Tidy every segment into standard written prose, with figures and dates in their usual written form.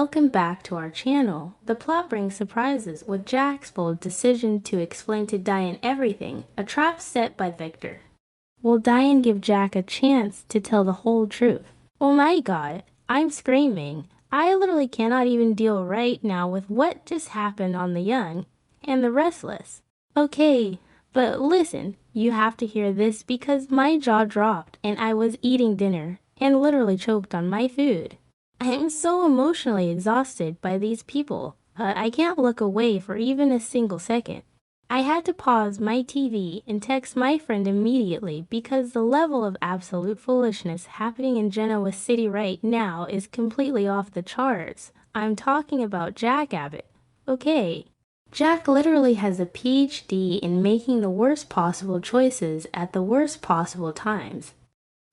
Welcome back to our channel. The plot brings surprises with Jack's bold decision to explain to Diane everything, a trap set by Victor. Will Diane give Jack a chance to tell the whole truth? Oh my god, I'm screaming. I literally cannot even deal right now with what just happened on The Young and the Restless. Okay, but listen, you have to hear this because my jaw dropped and I was eating dinner and literally choked on my food. I am so emotionally exhausted by these people, but I can't look away for even a single second. I had to pause my TV and text my friend immediately because the level of absolute foolishness happening in Genoa City right now is completely off the charts. I'm talking about Jack Abbott. Okay. Jack literally has a PhD in making the worst possible choices at the worst possible times.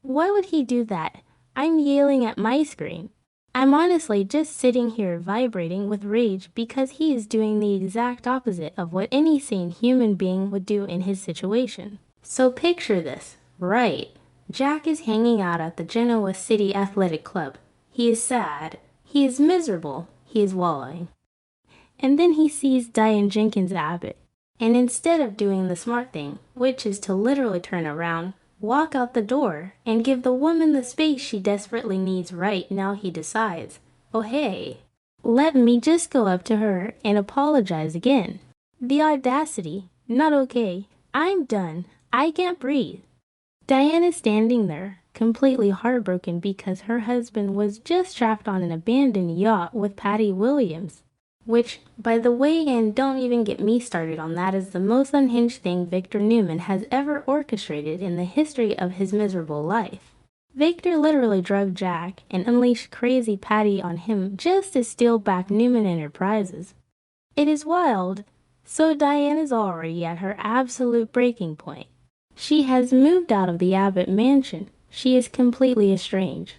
Why would he do that? I'm yelling at my screen. I'm honestly just sitting here vibrating with rage because he is doing the exact opposite of what any sane human being would do in his situation. So picture this, right? Jack is hanging out at the Genoa City Athletic Club. He is sad. He is miserable. He is wallowing. And then he sees Diane Jenkins Abbott. And instead of doing the smart thing, which is to literally turn around, walk out the door, and give the woman the space she desperately needs right now, he decides, oh hey, let me just go up to her and apologize again. The audacity. Not okay. I'm done. I can't breathe. Diane is standing there, completely heartbroken because her husband was just trapped on an abandoned yacht with Patty Williams. Which, by the way, and don't even get me started on that, is the most unhinged thing Victor Newman has ever orchestrated in the history of his miserable life. Victor literally drugged Jack and unleashed crazy Patty on him just to steal back Newman Enterprises. It is wild. So Diane is already at her absolute breaking point. She has moved out of the Abbott mansion. She is completely estranged.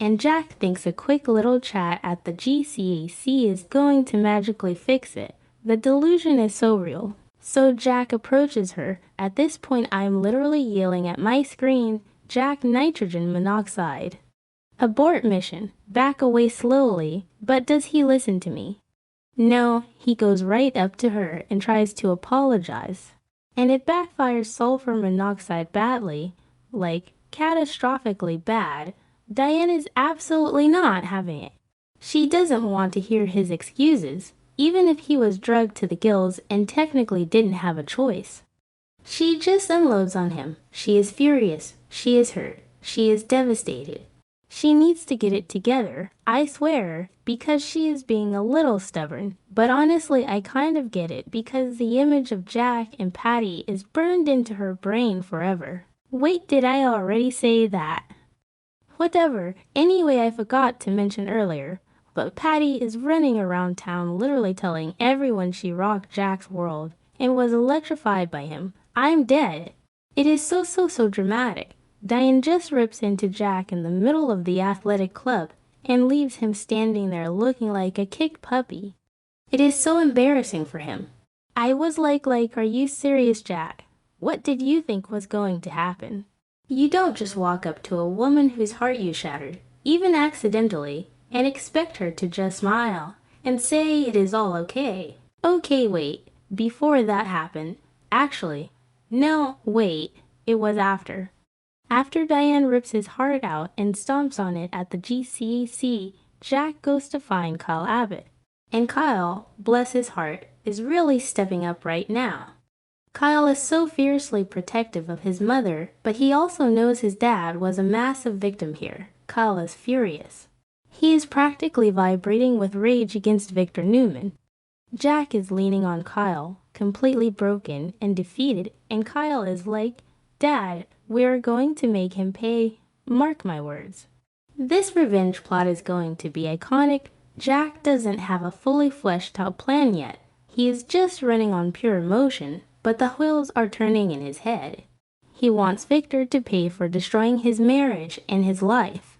And Jack thinks a quick little chat at the GCAC is going to magically fix it. The delusion is so real. So Jack approaches her. At this point, I'm literally yelling at my screen, Jack nitrogen monoxide. Abort mission. Back away slowly. But does he listen to me? No, he goes right up to her and tries to apologize. And it backfires sulfur monoxide badly, like catastrophically bad. Diane is absolutely not having it. She doesn't want to hear his excuses, even if he was drugged to the gills and technically didn't have a choice. She just unloads on him. She is furious. She is hurt. She is devastated. She needs to get it together, I swear, because she is being a little stubborn. But honestly, I kind of get it because the image of Jack and Patty is burned into her brain forever. Wait, did I already say that? Whatever. Anyway, I forgot to mention earlier, but Patty is running around town literally telling everyone she rocked Jack's world and was electrified by him. I'm dead. It is so dramatic. Diane just rips into Jack in the middle of the athletic club and leaves him standing there looking like a kicked puppy. It is so embarrassing for him. I was like, are you serious, Jack? What did you think was going to happen? You don't just walk up to a woman whose heart you shattered, even accidentally, and expect her to just smile and say it is all okay. Okay, wait, before that happened, actually, no, wait, it was after. After Diane rips his heart out and stomps on it at the GCAC, Jack goes to find Kyle Abbott. And Kyle, bless his heart, is really stepping up right now. Kyle is so fiercely protective of his mother, but he also knows his dad was a massive victim here. Kyle is furious. He is practically vibrating with rage against Victor Newman. Jack is leaning on Kyle, completely broken and defeated, and Kyle is like, Dad, we're going to make him pay. Mark my words. This revenge plot is going to be iconic. Jack doesn't have a fully fleshed out plan yet. He is just running on pure emotion. But the wheels are turning in his head. He wants Victor to pay for destroying his marriage and his life.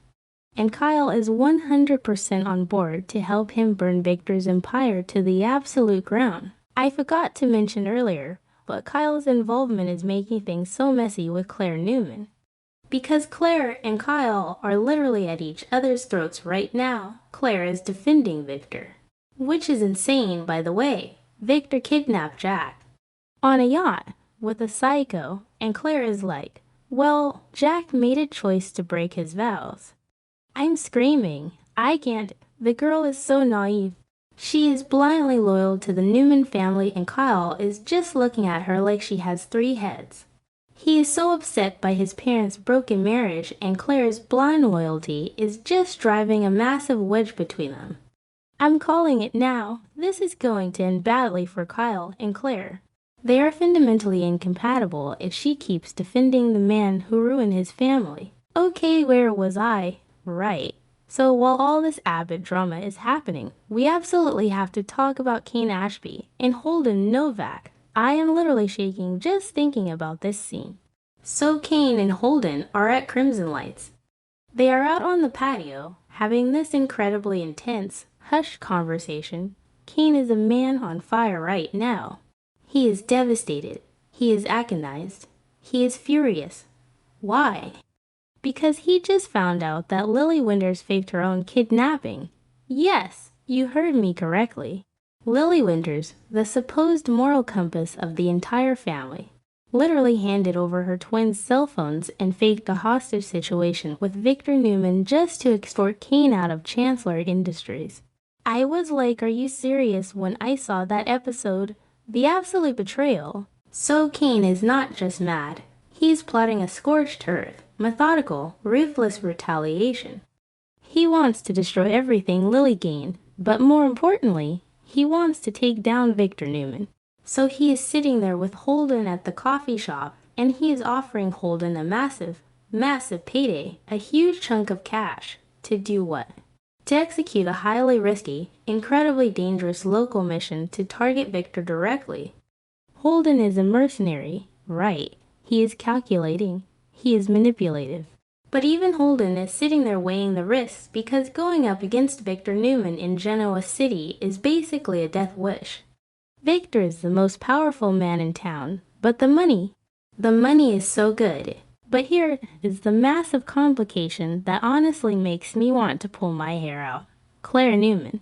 And Kyle is 100% on board to help him burn Victor's empire to the absolute ground. I forgot to mention earlier, but Kyle's involvement is making things so messy with Claire Newman. Because Claire and Kyle are literally at each other's throats right now, Claire is defending Victor. Which is insane, by the way. Victor kidnapped Jack on a yacht with a psycho, and Claire is like, well, Jack made a choice to break his vows. I'm screaming. I can't. The girl is so naive. She is blindly loyal to the Newman family, and Kyle is just looking at her like she has 3 heads. He is so upset by his parents' broken marriage, and Claire's blind loyalty is just driving a massive wedge between them. I'm calling it now. This is going to end badly for Kyle and Claire. They are fundamentally incompatible if she keeps defending the man who ruined his family. Okay, where was I? Right. So while all this Abbott drama is happening, we absolutely have to talk about Kane Ashby and Holden Novak. I am literally shaking just thinking about this scene. So Kane and Holden are at Crimson Lights. They are out on the patio, having this incredibly intense, hushed conversation. Kane is a man on fire right now. He is devastated. He is agonized. He is furious. Why? Because he just found out that Lily Winters faked her own kidnapping. Yes, you heard me correctly. Lily Winters, the supposed moral compass of the entire family, literally handed over her twins' cell phones and faked a hostage situation with Victor Newman just to extort Kane out of Chancellor Industries. I was like, are you serious when I saw that episode? The absolute betrayal. So Kane is not just mad. He's plotting a scorched earth, methodical, ruthless retaliation. He wants to destroy everything Lily gained, but more importantly, he wants to take down Victor Newman. So he is sitting there with Holden at the coffee shop, and he is offering Holden a massive payday, a huge chunk of cash. To do what? To execute a highly risky, incredibly dangerous local mission to target Victor directly. Holden is a mercenary, right? He is calculating. He is manipulative. But even Holden is sitting there weighing the risks because going up against Victor Newman in Genoa City is basically a death wish. Victor is the most powerful man in town, but the money is so good. But here is the massive complication that honestly makes me want to pull my hair out. Claire Newman.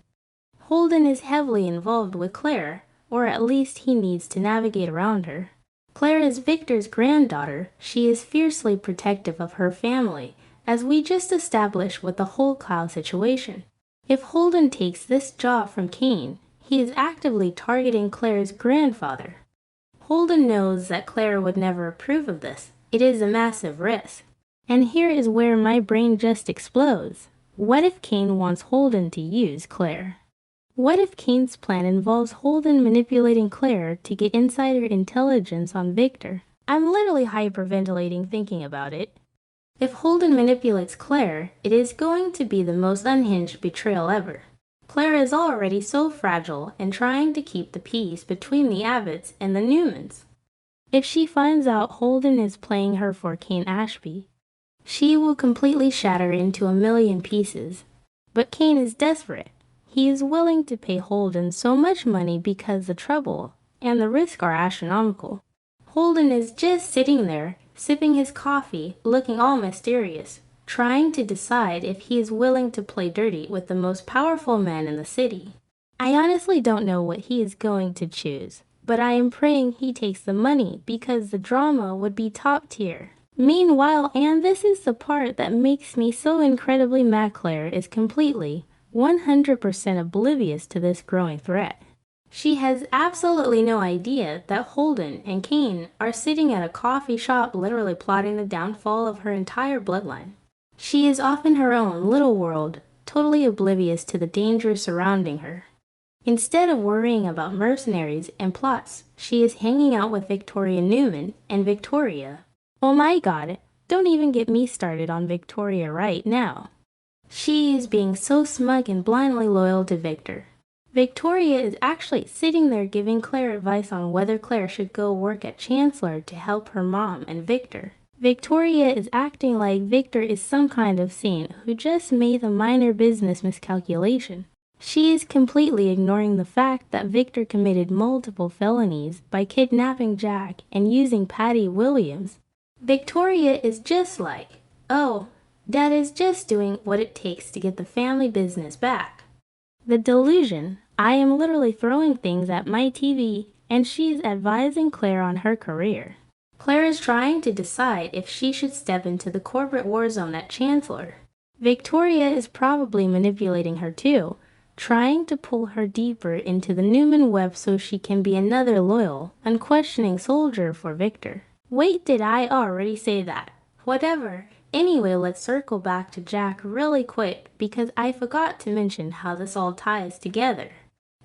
Holden is heavily involved with Claire, or at least he needs to navigate around her. Claire is Victor's granddaughter. She is fiercely protective of her family, as we just established with the whole Kyle situation. If Holden takes this job from Kane, he is actively targeting Claire's grandfather. Holden knows that Claire would never approve of this. It is a massive risk. And here is where my brain just explodes. What if Kane wants Holden to use Claire? What if Kane's plan involves Holden manipulating Claire to get insider intelligence on Victor? I'm literally hyperventilating thinking about it. If Holden manipulates Claire, it is going to be the most unhinged betrayal ever. Claire is already so fragile and trying to keep the peace between the Abbotts and the Newmans. If she finds out Holden is playing her for Kane Ashby, she will completely shatter into a million pieces. But Kane is desperate. He is willing to pay Holden so much money because the trouble and the risk are astronomical. Holden is just sitting there, sipping his coffee, looking all mysterious, trying to decide if he is willing to play dirty with the most powerful man in the city. I honestly don't know what he is going to choose, but I am praying he takes the money because the drama would be top tier. Meanwhile, and this is the part that makes me so incredibly mad, Claire is completely, 100% oblivious to this growing threat. She has absolutely no idea that Holden and Kane are sitting at a coffee shop literally plotting the downfall of her entire bloodline. She is off in her own little world, totally oblivious to the danger surrounding her. Instead of worrying about mercenaries and plots, she is hanging out with Victoria Newman and Victoria. Oh my god, don't even get me started on Victoria right now. She is being so smug and blindly loyal to Victor. Victoria is actually sitting there giving Claire advice on whether Claire should go work at Chancellor to help her mom and Victor. Victoria is acting like Victor is some kind of saint who just made a minor business miscalculation. She is completely ignoring the fact that Victor committed multiple felonies by kidnapping Jack and using Patty Williams. Victoria is just like, oh, Dad is just doing what it takes to get the family business back. The delusion, I am literally throwing things at my TV, and she's advising Claire on her career. Claire is trying to decide if she should step into the corporate war zone at Chancellor. Victoria is probably manipulating her too, trying to pull her deeper into the Newman web so she can be another loyal, unquestioning soldier for Victor. Wait, did I already say that? Whatever. Anyway, let's circle back to Jack really quick because I forgot to mention how this all ties together.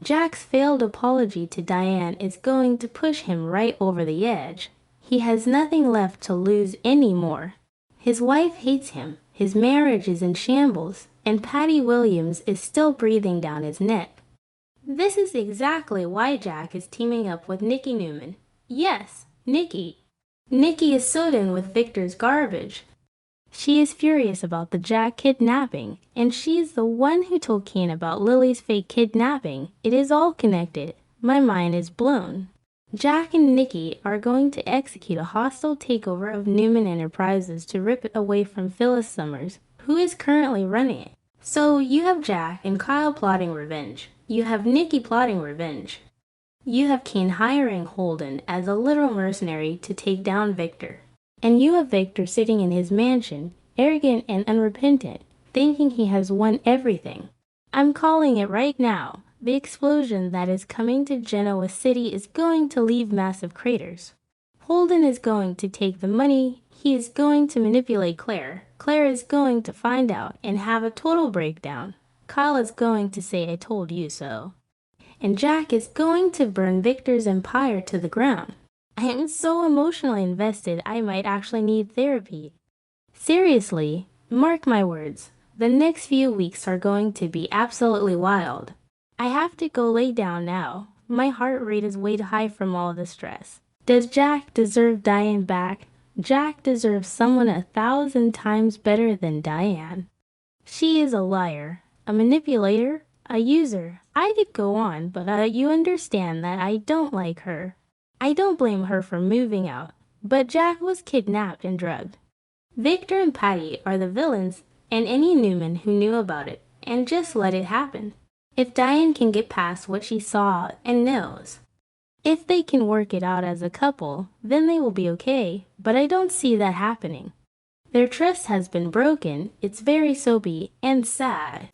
Jack's failed apology to Diane is going to push him right over the edge. He has nothing left to lose anymore. His wife hates him, his marriage is in shambles, and Patty Williams is still breathing down his neck. This is exactly why Jack is teaming up with Nikki Newman. Yes, Nikki. Nikki is sewed in with Victor's garbage. She is furious about the Jack kidnapping, and she's the one who told Kane about Lily's fake kidnapping. It is all connected. My mind is blown. Jack and Nikki are going to execute a hostile takeover of Newman Enterprises to rip it away from Phyllis Summers, who is currently running it. So you have Jack and Kyle plotting revenge. You have Nikki plotting revenge. You have Kane hiring Holden as a literal mercenary to take down Victor. And you have Victor sitting in his mansion, arrogant and unrepentant, thinking he has won everything. I'm calling it right now. The explosion that is coming to Genoa City is going to leave massive craters. Holden is going to take the money. He is going to manipulate Claire. Claire is going to find out and have a total breakdown. Kyle is going to say, I told you so. And Jack is going to burn Victor's empire to the ground. I am so emotionally invested I might actually need therapy. Seriously, mark my words, the next few weeks are going to be absolutely wild. I have to go lay down now. My heart rate is way too high from all the stress. Does Jack deserve Diane back? Jack deserves someone 1,000 times better than Diane. She is a liar, a manipulator, a user. I could go on, but you understand that I don't like her. I don't blame her for moving out, but Jack was kidnapped and drugged. Victor and Patty are the villains, and any Newman who knew about it, and just let it happen. If Diane can get past what she saw and knows, if they can work it out as a couple, then they will be okay, but I don't see that happening. Their trust has been broken. It's very soapy and sad.